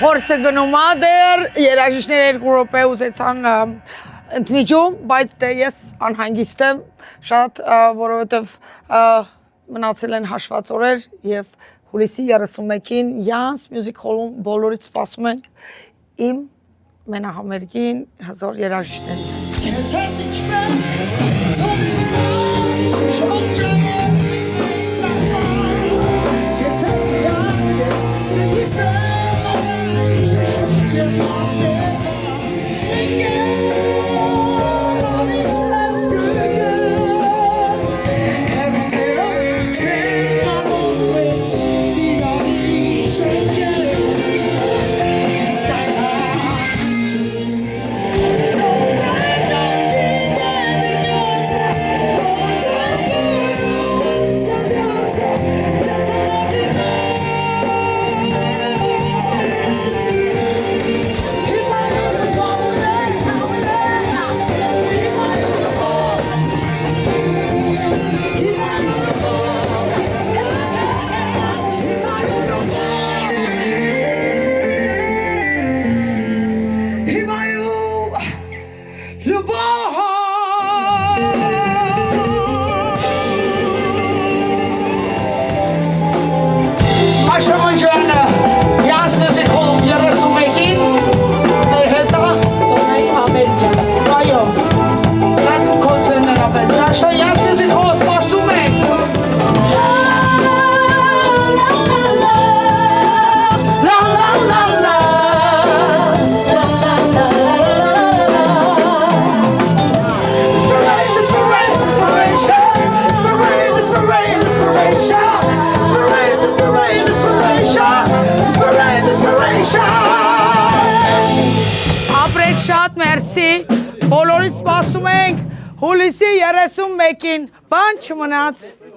Փորձը գնում է դեր, երաժիշտները 2 րոպե ուզեցան ընդմիջում, բայց դե ես անհանգիստ եմ շատ, որովհետև մնացել են հաշված օրեր եւ հուլիսի 31-ին Յանս Music Hall-ում բոլորից սպասում ենք իմ մենահամերգին հզոր երաժիշտներին։ Ապրեք շատ, մերսի, բոլորից սպասում ենք հուլիսի 31-ին, բան չմնաց։